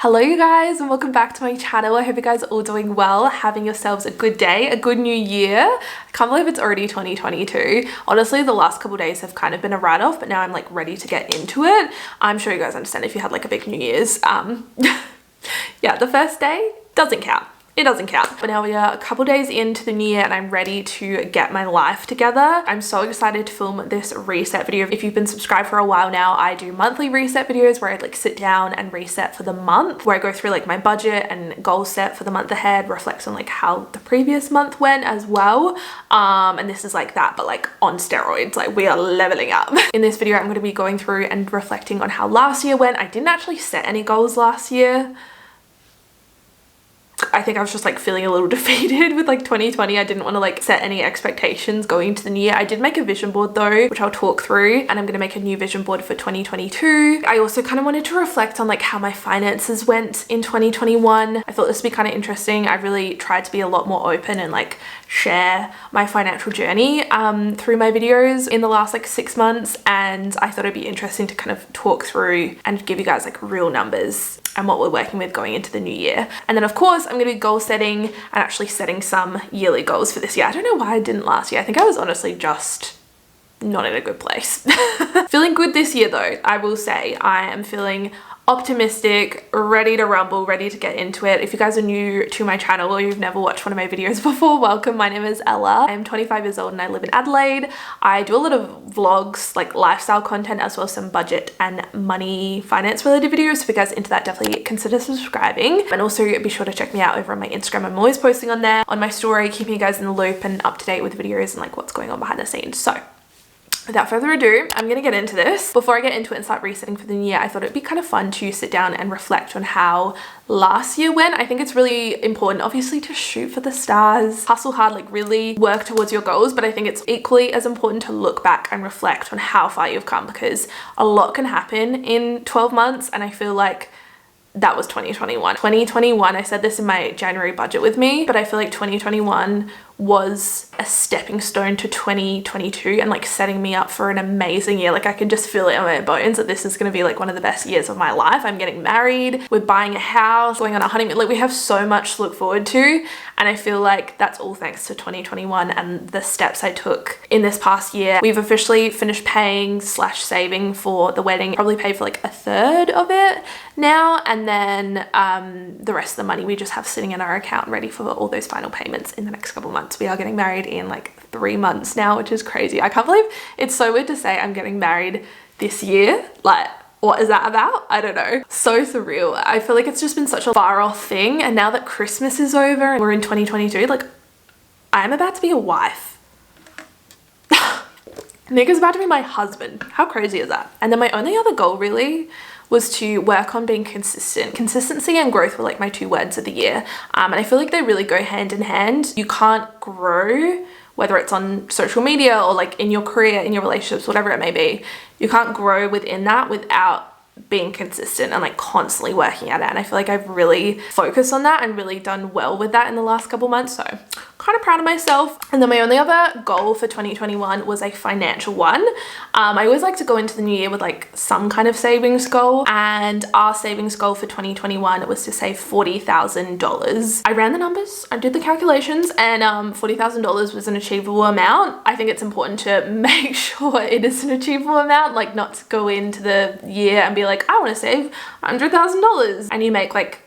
Hello you guys and welcome back to my channel. I hope you guys are all doing well, having yourselves a good day, a good new year. I can't believe it's already 2022. Honestly, the last couple days have kind of been a write-off, but now I'm like ready to get into it. I'm sure you guys understand if you had like a big New Year's. Yeah, the first day doesn't count. It doesn't count. But now we are a couple days into the new year and I'm ready to get my life together. I'm so excited to film this reset video. If you've been subscribed for a while now, I do monthly reset videos where I like sit down and reset for the month, where I go through like my budget and goal set for the month ahead, reflects on like how the previous month went as well. And this is like that, but like on steroids, like we are leveling up. In this video, I'm going to be going through and reflecting on how last year went. I didn't actually set any goals last year. I think I was just like feeling a little defeated with like 2020. I didn't want to like set any expectations going into the new year. I did make a vision board though, which I'll talk through, and I'm going to make a new vision board for 2022. I also kind of wanted to reflect on like how my finances went in 2021. I thought this would be kind of interesting. I really tried to be a lot more open and like share my financial journey through my videos in the last like 6 months, and I thought it'd be interesting to kind of talk through and give you guys like real numbers and what we're working with going into the new year. And then of course I'm going to be goal setting and actually setting some yearly goals for this year. I don't know why I didn't last year. I think I was honestly just not in a good place. Feeling good this year though, I will say. I am feeling optimistic, ready to rumble, ready to get into it. If you guys are new to my channel or you've never watched one of my videos before, welcome. My name is Ella. I'm 25 years old and I live in Adelaide. I do a lot of vlogs, like lifestyle content, as well as some budget and money finance related videos. So if you guys are into that, definitely consider subscribing. And also be sure to check me out over on my Instagram. I'm always posting on there, on my story, keeping you guys in the loop and up to date with videos and like what's going on behind the scenes. So without further ado, I'm gonna get into this. Before I get into it and start resetting for the new year, I thought it'd be kind of fun to sit down and reflect on how last year went. I think it's really important, obviously, to shoot for the stars, hustle hard, like really work towards your goals. But I think it's equally as important to look back and reflect on how far you've come, because a lot can happen in 12 months. And I feel like that was 2021. 2021, I said this in my January budget with me, but I feel like 2021 was a stepping stone to 2022 and like setting me up for an amazing year. Like I can just feel it in my bones that this is going to be like one of the best years of my life. I'm getting married, we're buying a house, going on a honeymoon. Like we have so much to look forward to. And I feel like that's all thanks to 2021 and the steps I took in this past year. We've officially finished paying / saving for the wedding. Probably paid for like a third of it now. And then the rest of the money we just have sitting in our account ready for all those final payments in the next couple of months. We are getting married in like 3 months now, which is crazy. I can't believe it's so weird to say I'm getting married this year. Like, what is that about? I don't know. So surreal. I feel like it's just been such a far off thing. And now that Christmas is over and we're in 2022, like I'm about to be a wife. Nick is about to be my husband. How crazy is that? And then my only other goal really was to work on being consistent. Consistency and growth were like my 2 words of the year. And I feel like they really go hand in hand. You can't grow, whether it's on social media or like in your career, in your relationships, whatever it may be. You can't grow within that without being consistent and like constantly working at it. And I feel like I've really focused on that and really done well with that in the last couple months. So kind of proud of myself. And then my only other goal for 2021 was a financial one. I always like to go into the new year with like some kind of savings goal, and our savings goal for 2021 was to save $40,000. I ran the numbers, I did the calculations, and $40,000 was an achievable amount. I think it's important to make sure it is an achievable amount, like not to go into the year and be like, I want to save $100,000 and you make like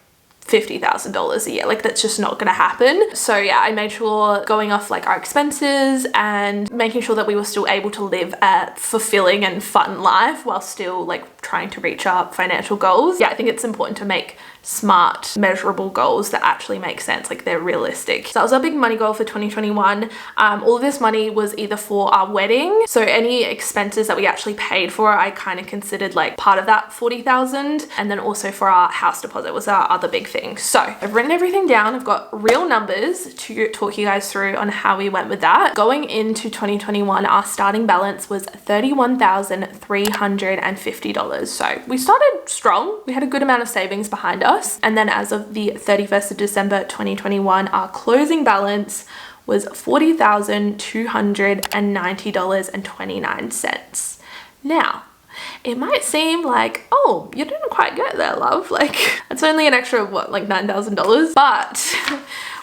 $50,000 a year. Like that's just not gonna happen. So yeah, I made sure going off like our expenses and making sure that we were still able to live a fulfilling and fun life while still like trying to reach our financial goals. Yeah, I think it's important to make smart, measurable goals that actually make sense, like they're realistic. So that was our big money goal for 2021. All of this money was either for our wedding, so any expenses that we actually paid for, I kind of considered like part of that 40,000, and then also for our house deposit was our other big thing. So I've written everything down. I've got real numbers to talk you guys through on how we went with that. Going into 2021, our starting balance was $31,350. So we started strong. We had a good amount of savings behind us. And then as of the 31st of December 2021, our closing balance was $40,290.29. Now, it might seem like, oh, oh, you didn't quite get there, love. Like, it's only an extra, what, like $9,000? But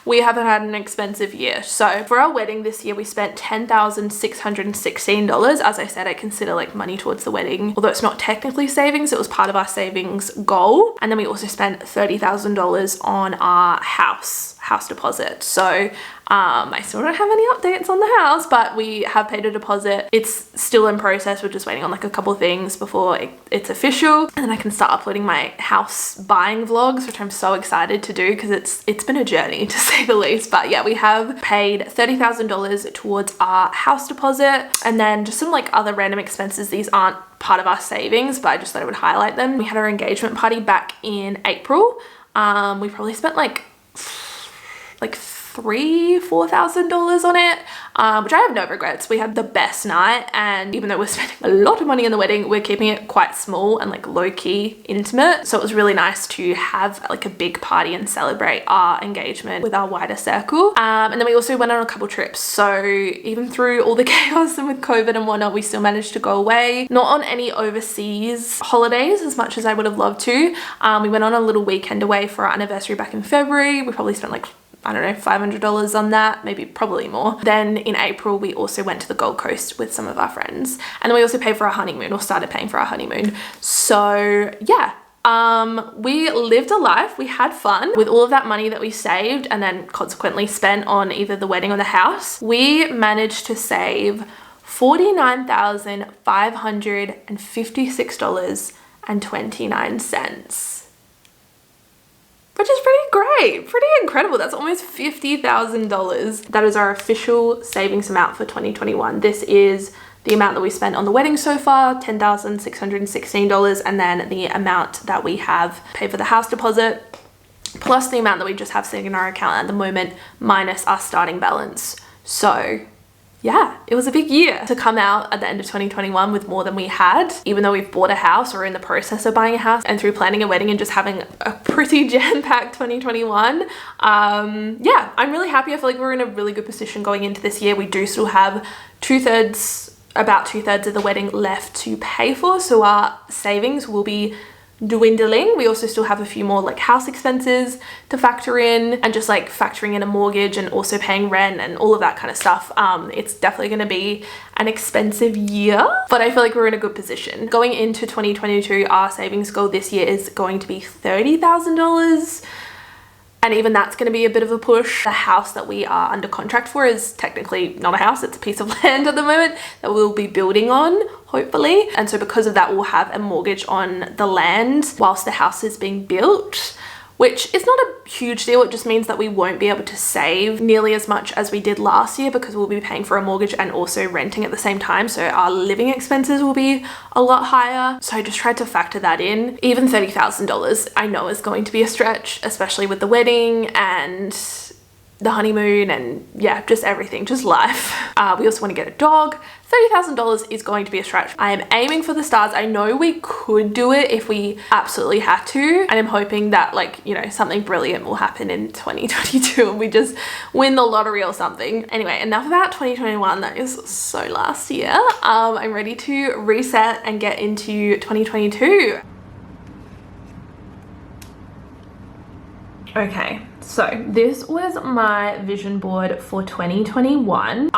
we haven't had an expensive year. So for our wedding this year, we spent $10,616. As I said, I consider like money towards the wedding, although it's not technically savings, it was part of our savings goal. And then we also spent $30,000 on our house deposit. So I still don't have any updates on the house, but we have paid a deposit. It's still in process. We're just waiting on like a couple of things before it's official. And then I can start uploading my house buying vlogs, which I'm so excited to do because it's been a journey to say the least. But yeah, we have paid $30,000 towards our house deposit, and then just some like other random expenses. These aren't part of our savings, but I just thought I would highlight them. We had our engagement party back in April. We probably spent like $3,000-4,000 on it, which I have no regrets. We had the best night, and even though we're spending a lot of money on the wedding, we're keeping it quite small and like low-key intimate. So it was really nice to have like a big party and celebrate our engagement with our wider circle. And then we also went on a couple trips. So even through all the chaos and with COVID and whatnot, we still managed to go away. Not on any overseas holidays as much as I would have loved to. We went on a little weekend away for our anniversary back in February. We probably spent like, I don't know, $500 on that, maybe probably more. Then in April, we also went to the Gold Coast with some of our friends. And then we also paid for our honeymoon, or started paying for our honeymoon. So yeah, we lived a life, we had fun with all of that money that we saved and then consequently spent on either the wedding or the house. We managed to save $49,556.29. Which is pretty great, pretty incredible. That's almost $50,000. That is our official savings amount for 2021. This is the amount that we spent on the wedding so far, $10,616, and then the amount that we have paid for the house deposit, plus the amount that we just have sitting in our account at the moment, minus our starting balance. So yeah, it was a big year to come out at the end of 2021 with more than we had, even though we've bought a house or are in the process of buying a house, and through planning a wedding and just having a pretty jam-packed 2021. Yeah, I'm really happy. I feel like we're in a really good position going into this year. We do still have about two-thirds of the wedding left to pay for, so our savings will be dwindling. We also still have a few more like house expenses to factor in, and just like factoring in a mortgage and also paying rent and all of that kind of stuff. It's definitely going to be an expensive year, but I feel like we're in a good position. Going into 2022, our savings goal this year is going to be $30,000. And even that's going to be a bit of a push. The house that we are under contract for is technically not a house, it's a piece of land at the moment that we'll be building on, hopefully. And so because of that, we'll have a mortgage on the land whilst the house is being built, which is not a huge deal. It just means that we won't be able to save nearly as much as we did last year because we'll be paying for a mortgage and also renting at the same time. So our living expenses will be a lot higher. So I just tried to factor that in. Even $30,000 I know is going to be a stretch, especially with the wedding and the honeymoon and yeah, just everything, just life. We also want to get a dog. $30,000 is going to be a stretch. I am aiming for the stars. I know we could do it if we absolutely had to. And I'm hoping that like, you know, something brilliant will happen in 2022 and we just win the lottery or something. Anyway, enough about 2021. That is so last year. I'm ready to reset and get into 2022. Okay, so this was my vision board for 2021.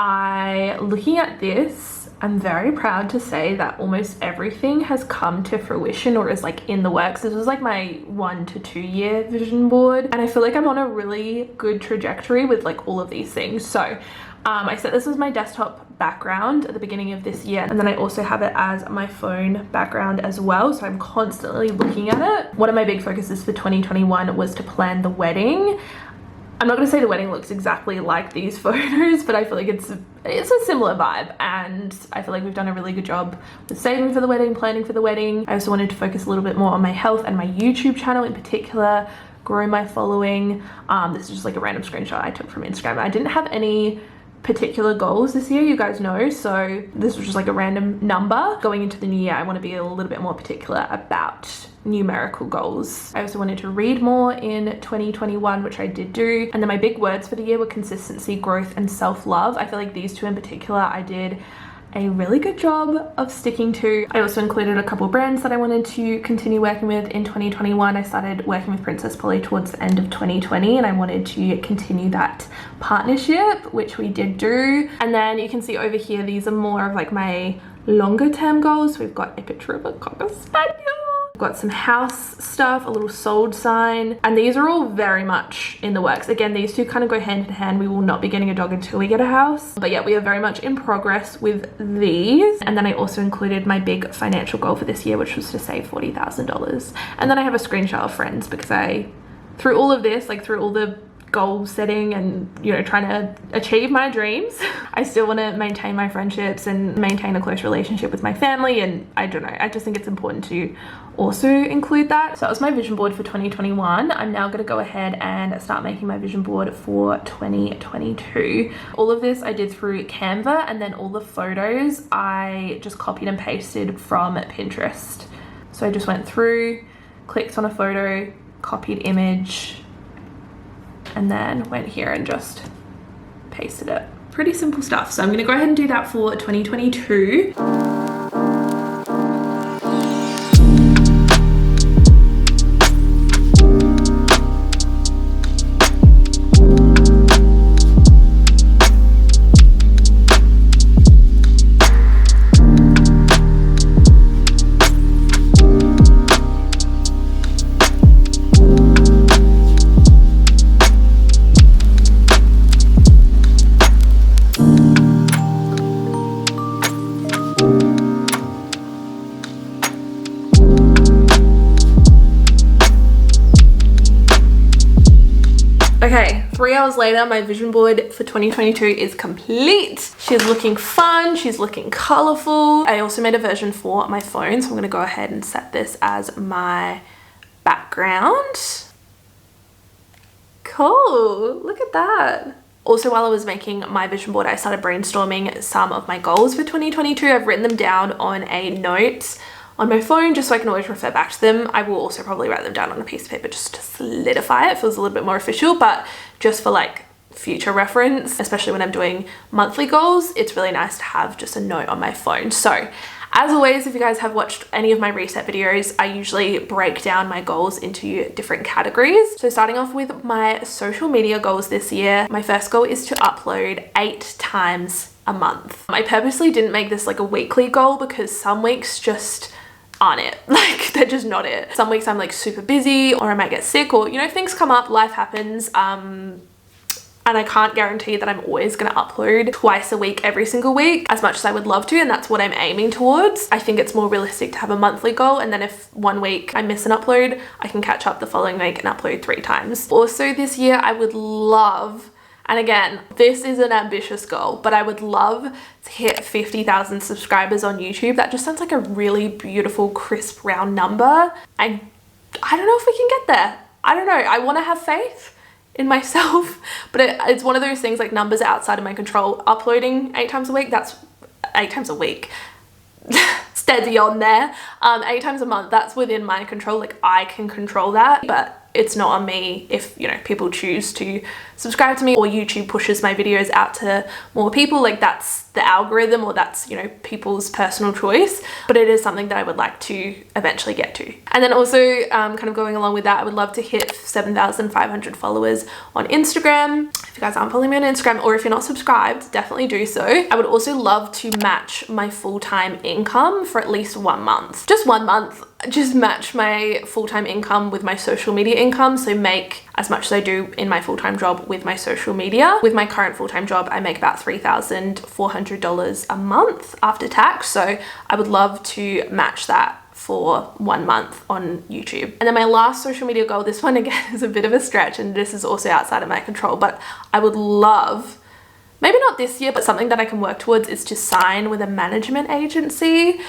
Looking at this, I'm very proud to say that almost everything has come to fruition or is like in the works. This was like my 1 to 2 year vision board, and I feel like I'm on a really good trajectory with like all of these things. So I set this as my desktop background at the beginning of this year, and then I also have it as my phone background as well, so I'm constantly looking at it. One of my big focuses for 2021 was to plan the wedding. I'm not going to say the wedding looks exactly like these photos, but I feel like it's a similar vibe, and I feel like we've done a really good job with saving for the wedding, planning for the wedding. I also wanted to focus a little bit more on my health and my YouTube channel in particular, grow my following. This is just like a random screenshot I took from Instagram. I didn't have any particular goals this year, you guys know, so this was just like a random number. Going into the new year, I want to be a little bit more particular about numerical goals. I also wanted to read more in 2021, which I did do. And then my big words for the year were consistency, growth, and self-love. I feel like these two in particular I did a really good job of sticking to. I also included a couple brands that I wanted to continue working with in 2021. I started working with Princess Polly towards the end of 2020 and I wanted to continue that partnership, which we did do. And then you can see over here, these are more of like my longer term goals. We've got a picture of a Cocker Spaniel. We've got some house stuff, a little sold sign, and these are all very much in the works. Again, these two kind of go hand in hand. We will not be getting a dog until we get a house, but yeah, we are very much in progress with these. And then I also included my big financial goal for this year, which was to save $40,000. And then I have a screenshot of friends because through all of this, like through all the goal setting and, you know, trying to achieve my dreams, I still want to maintain my friendships and maintain a close relationship with my family. And I don't know, I just think it's important to also include that. So that was my vision board for 2021. I'm now going to go ahead and start making my vision board for 2022. All of this I did through Canva, and then all the photos I just copied and pasted from Pinterest. So I just went through, clicked on a photo, copied image, and then went here and just pasted it. Pretty simple stuff. So I'm gonna go ahead and do that for 2022. Okay, 3 hours later, my vision board for 2022 is complete. She's looking fun, she's looking colorful. I also made a version for my phone, so I'm gonna go ahead and set this as my background. Cool, look at that. Also, while I was making my vision board, I started brainstorming some of my goals for 2022. I've written them down on a note on my phone just so I can always refer back to them. I will also probably write them down on a piece of paper just to solidify it. It feels a little bit more official, but just for like future reference, especially when I'm doing monthly goals, it's really nice to have just a note on my phone. So as always, if you guys have watched any of my reset videos, I usually break down my goals into different categories. So starting off with my social media goals this year, my first goal is to upload 8 times a month. I purposely didn't make this like a weekly goal because some weeks just aren't it. Like, they're just not it. Some weeks I'm like super busy, or I might get sick, or, you know, things come up, life happens. And I can't guarantee that I'm always gonna upload twice a week, every single week, as much as I would love to, and that's what I'm aiming towards. I think it's more realistic to have a monthly goal, and then if one week I miss an upload, I can catch up the following week and upload 3 times. Also this year, I would love, and again, this is an ambitious goal, but I would love to hit 50,000 subscribers on YouTube. That just sounds like a really beautiful, crisp, round number. I don't know if we can get there. I don't know. I want to have faith in myself, but it's one of those things, like, numbers are outside of my control. Uploading 8 times a week, that's 8 times a week. Steady on there. 8 times a month, that's within my control. Like, I can control that, but it's not on me if, you know, people choose to subscribe to me or YouTube pushes my videos out to more people. Like, that's the algorithm, or that's, you know, people's personal choice, but it is something that I would like to eventually get to. And then also kind of going along with that, I would love to hit 7,500 followers on Instagram. If you guys aren't following me on Instagram, or if you're not subscribed, definitely do so. I would also love to match my full-time income for at least 1 month. Just 1 month. Just match my full-time income with my social media income. So make as much as I do in my full-time job with my social media. With my current full-time job, I make about $3,400 a month after tax. So I would love to match that for 1 month on YouTube. And then my last social media goal, this one again is a bit of a stretch, and this is also outside of my control, but I would love, maybe not this year, but something that I can work towards, is to sign with a management agency.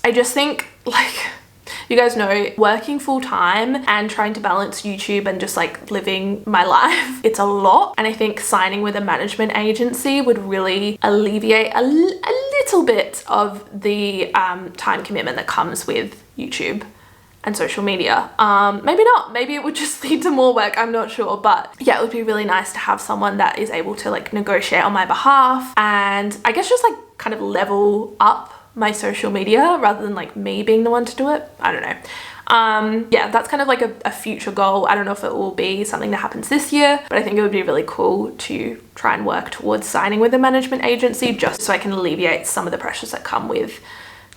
I just think, like, you guys know, working full-time and trying to balance YouTube and just like living my life, it's a lot. And I think signing with a management agency would really alleviate a little bit of the time commitment that comes with YouTube. and social media. Maybe not, maybe it would just lead to more work, I'm not sure, but yeah, it would be really nice to have someone that is able to like negotiate on my behalf, and I guess just like kind of level up my social media rather than like me being the one to do it. I don't know. Yeah, that's kind of like a future goal. I don't know if it will be something that happens this year, but I think it would be really cool to try and work towards signing with a management agency, just so I can alleviate some of the pressures that come with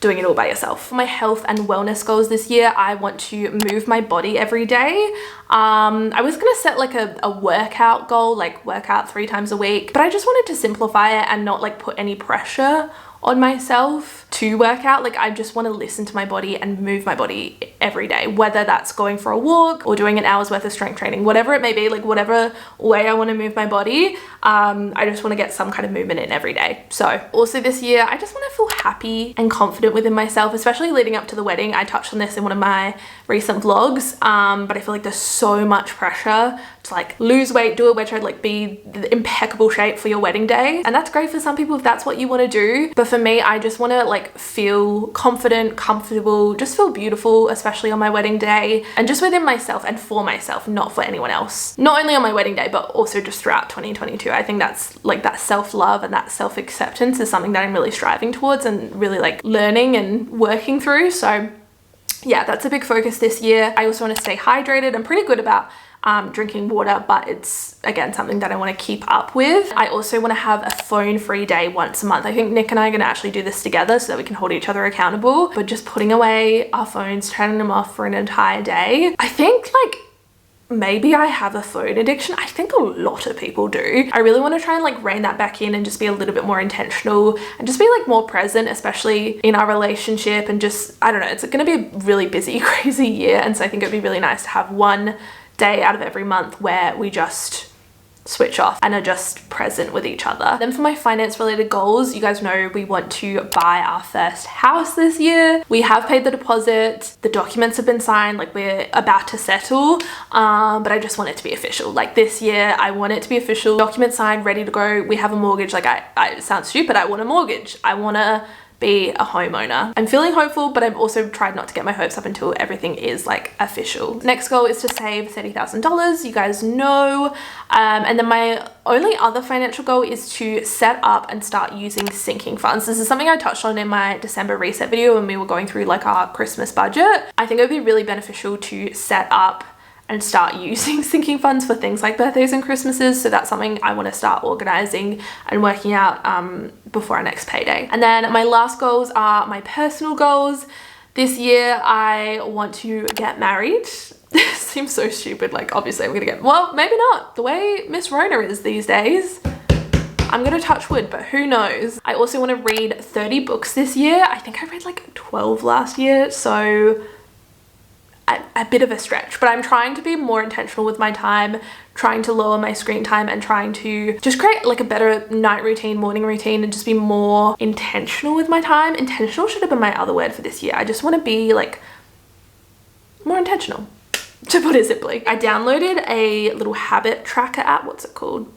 doing it all by yourself. For my health and wellness goals this year, I want to move my body every day. I was gonna set like a workout goal, like work out 3 times a week, but I just wanted to simplify it and not like put any pressure on myself to work out. Like I just want to listen to my body and move my body every day, whether that's going for a walk or doing an hour's worth of strength training, whatever it may be, like whatever way I want to move my body. I just want to get some kind of movement in every day. So also this year, I just want to feel happy and confident within myself, especially leading up to the wedding. I touched on this in one of my recent vlogs, but I feel like there's so much pressure to like lose weight, do a wedge, like be the impeccable shape for your wedding day. And that's great for some people if that's what you want to do. But for me, I just want to like feel confident, comfortable, just feel beautiful, especially on my wedding day, and just within myself and for myself, not for anyone else. Not only on my wedding day, but also just throughout 2022. I think that's like that self-love and that self-acceptance is something that I'm really striving towards and really like learning and working through. So yeah, that's a big focus this year. I also want to stay hydrated. I'm pretty good about drinking water, but it's again something that I want to keep up with. I also want to have a phone-free day once a month. I think Nick and I are going to actually do this together so that we can hold each other accountable, but just putting away our phones, turning them off for an entire day. I think like maybe I have a phone addiction. I think a lot of people do. I really want to try and like rein that back in and just be a little bit more intentional and just be like more present, especially in our relationship. And just, I don't know, it's going to be a really busy, crazy year. And so I think it'd be really nice to have one day out of every month where we just switch off and are just present with each other. Then for my finance related goals, you guys know we want to buy our first house this year. We have paid the deposit, the documents have been signed, like we're about to settle, but I just want it to be official. Like this year, I want it to be official, documents signed, ready to go. We have a mortgage. Like it sounds stupid, I want a mortgage. I want to be a homeowner. I'm feeling hopeful, but I've also tried not to get my hopes up until everything is like official. Next goal is to save $30,000, you guys know. And then my only other financial goal is to set up and start using sinking funds. This is something I touched on in my December reset video when we were going through like our Christmas budget. I think it would be really beneficial to set up and start using sinking funds for things like birthdays and Christmases. So that's something I want to start organizing and working out before our next payday. And then my last goals are my personal goals. This year, I want to get married. This seems so stupid. Like obviously I'm gonna get, well, maybe not. The way Miss Rona is these days, I'm gonna touch wood, but who knows? I also want to read 30 books this year. I think I read like 12 last year. So a bit of a stretch, but I'm trying to be more intentional with my time, trying to lower my screen time and trying to just create like a better night routine, morning routine, and just be more intentional with my time. Intentional should have been my other word for this year. I just want to be like more intentional, to put it simply. I downloaded a little habit tracker app. What's it called?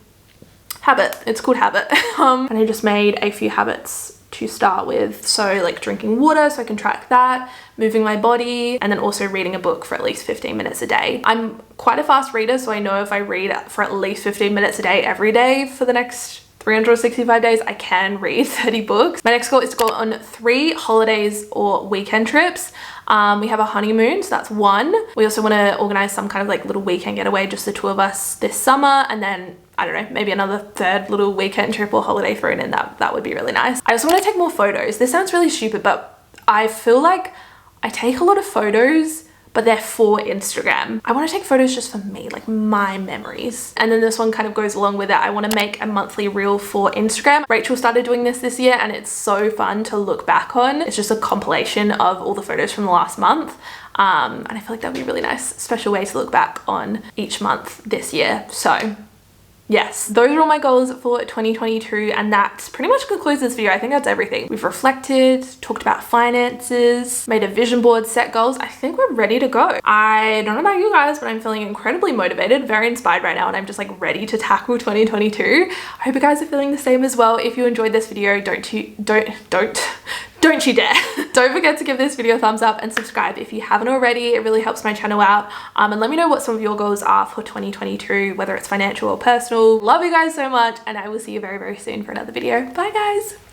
Habit. It's called Habit. And I just made a few habits to start with. So like drinking water so I can track that, moving my body, and then also reading a book for at least 15 minutes a day. I'm quite a fast reader, so I know if I read for at least 15 minutes a day every day for the next 365 days, I can read 30 books. My next goal is to go on 3 holidays or weekend trips. We have a honeymoon, so that's 1. We also want to organize some kind of like little weekend getaway, just the 2 of us this summer, and then I don't know, maybe another 3rd little weekend trip or holiday thrown in. That would be really nice. I also want to take more photos. This sounds really stupid, but I feel like I take a lot of photos, but they're for Instagram. I want to take photos just for me, like my memories. And then this one kind of goes along with it. I want to make a monthly reel for Instagram. Rachel started doing this year and it's so fun to look back on. It's just a compilation of all the photos from the last month. And I feel like that would be a really nice special way to look back on each month this year. So yes, those are all my goals for 2022, and that pretty much concludes this video. I think that's everything. We've reflected, talked about finances, made a vision board, set goals. I think we're ready to go. I don't know about you guys, but I'm feeling incredibly motivated, very inspired right now, and I'm just like ready to tackle 2022. I hope you guys are feeling the same as well. If you enjoyed this video, don't Don't you dare. Don't forget to give this video a thumbs up and subscribe if you haven't already. It really helps my channel out. And let me know what some of your goals are for 2022, whether it's financial or personal. Love you guys so much, and I will see you very, very soon for another video. Bye guys.